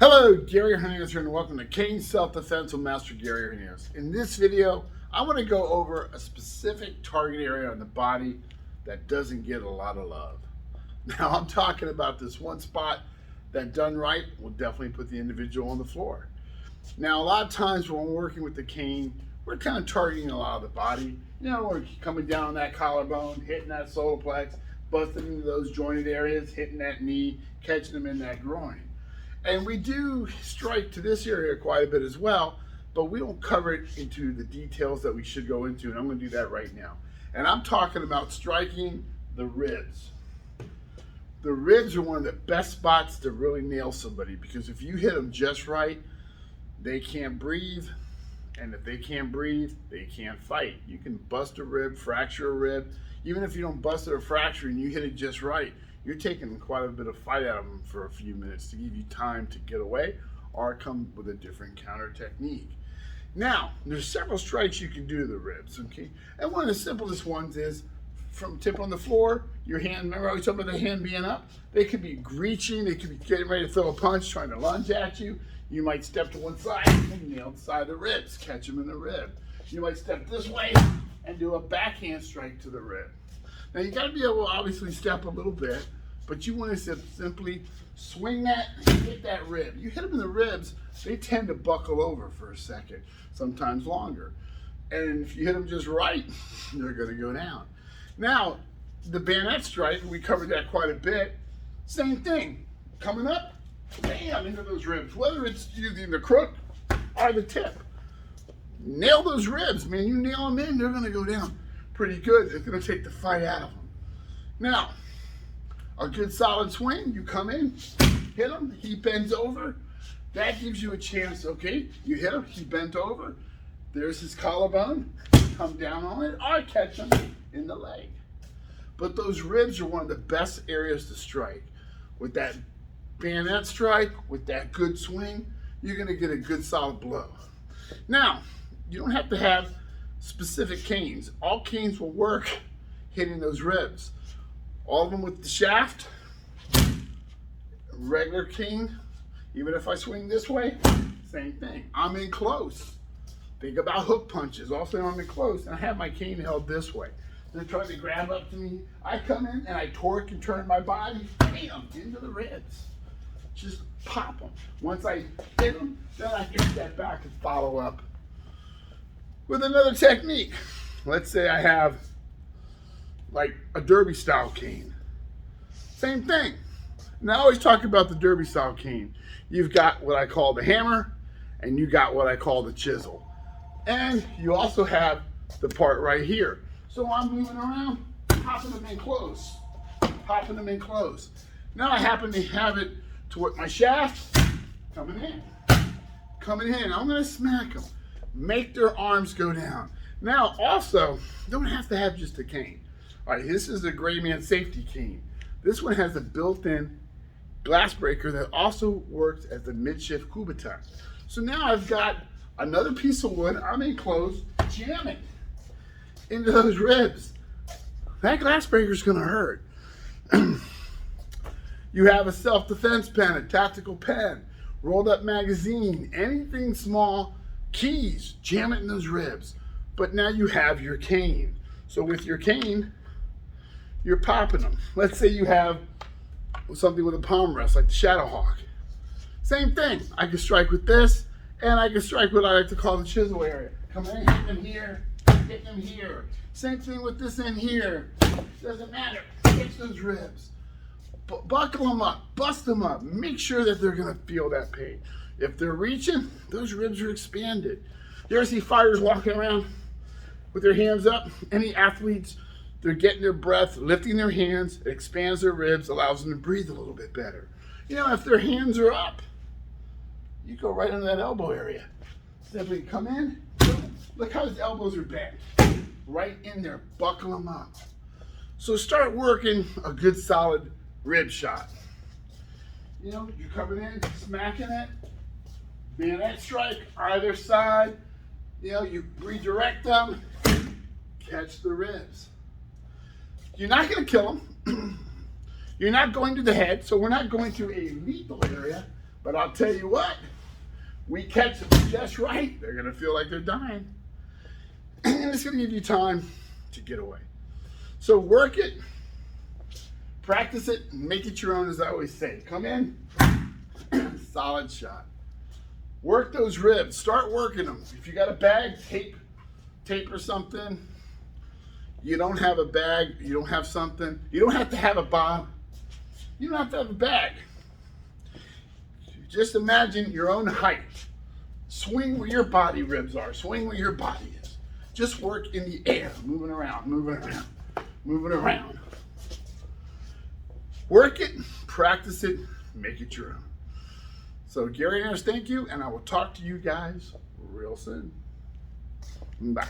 Hello, Gary Hernandez here, and welcome to Cane Self-Defense with Master Gary Hernandez. In this video, I want to go over a specific target area on the body that doesn't get a lot of love. Now, I'm talking about this one spot that done right will definitely put the individual on the floor. Now, a lot of times when we're working with the cane, we're kind of targeting a lot of the body. You know, we're coming down on that collarbone, hitting that solar plex, busting into those jointed areas, hitting that knee, catching them in that groin. And we do strike to this area quite a bit as well, but we don't cover it into the details that we should go into, and I'm going to do that right now. And I'm talking about striking the ribs. The ribs are one of the best spots to really nail somebody, because if you hit them just right, they can't breathe, and if they can't breathe, they can't fight. You can bust a rib, fracture a rib. Even if you don't bust it or fracture and you hit it just right, you're taking quite a bit of fight out of them for a few minutes to give you time to get away or come with a different counter technique. Now, there's several strikes you can do to the ribs, okay? And one of the simplest ones is from tip on the floor, your hand, remember I was talking about the hand being up? They could be reaching, they could be getting ready to throw a punch, trying to lunge at you. You might step to one side and nail the side of the ribs, catch them in the rib. You might step this way and do a backhand strike to the rib. Now you gotta be able to obviously step a little bit, but you want to simply swing that and hit that rib. You hit them in the ribs, they tend to buckle over for a second, sometimes longer. And if you hit them just right, they're gonna go down. Now, the bayonet strike, we covered that quite a bit, same thing. Coming up, bam, into those ribs, whether it's using the crook or the tip. Nail those ribs, man, you nail them in, they're gonna go down pretty good. It's gonna take the fight out of them. Now, a good solid swing, you come in, hit him, he bends over. That gives you a chance, okay? You hit him, he bent over. There's his collarbone, come down on it, or catch him in the leg. But those ribs are one of the best areas to strike. With that bayonet strike, with that good swing, you're gonna get a good solid blow. Now, you don't have to have specific canes. All canes will work hitting those ribs. All of them with the shaft, regular cane, even if I swing this way, same thing. I'm in close. Think about hook punches. Also, I'm in close, and I have my cane held this way. They're trying to grab up to me. I come in and I torque and turn my body, bam, into the ribs. Just pop them. Once I hit them, then I can step back and follow up with another technique. Let's say I have like a derby style cane. Same thing. Now I always talk about the derby style cane. You've got what I call the hammer, and you got what I call the chisel. And you also have the part right here. So I'm moving around, popping them in close, popping them in close. Now I happen to have it to what my shaft, coming in. I'm gonna smack them, make their arms go down. Now also, don't have to have just a cane. All right, this is the Greyman Safety Cane. This one has a built-in glass breaker that also works as the midshift Kubiton. So now I've got another piece of wood, I'm in close, jamming into those ribs. That glass breaker is gonna hurt. You have a self-defense pen, a tactical pen, rolled up magazine, anything small, keys, jam it in those ribs. But now you have your cane. So with your cane, you're popping them. Let's say you have something with a palm rest, like the ShadowHawk. Same thing. I can strike with this, and I can strike what I like to call the chisel area. Come in, hit them here, hit them here. Same thing with this in here. Doesn't matter. Hit those ribs. Buckle them up, bust them up. Make sure that they're gonna feel that pain. If they're reaching, those ribs are expanded. You ever see fighters walking around with their hands up? Any athletes, they're getting their breath, lifting their hands, it expands their ribs, allows them to breathe a little bit better. You know, if their hands are up, you go right into that elbow area. Simply come in, look how his elbows are bent. Right in there, buckle them up. So start working a good solid rib shot. You know, you're coming in, smacking it, bayonet strike, either side. You know, you redirect them, catch the ribs. You're not going to kill them. You're not going to the head, so we're not going to a lethal area, But I'll tell you what, we catch them just right, they're gonna feel like they're dying. And it's gonna give you time to get away. So work it, practice it, make it your own, as I always say. Come in, solid shot. Work those ribs, start working them. If you got a bag, tape or something. You don't have a bag, you don't have something. You don't have to have a bob. You don't have to have a bag. Just imagine your own height. Swing where your body ribs are, swing where your body is. Just work in the air, moving around, moving around, moving around. Work it, practice it, make it your own. So Gary Hernandez, thank you, and I will talk to you guys real soon. Bye.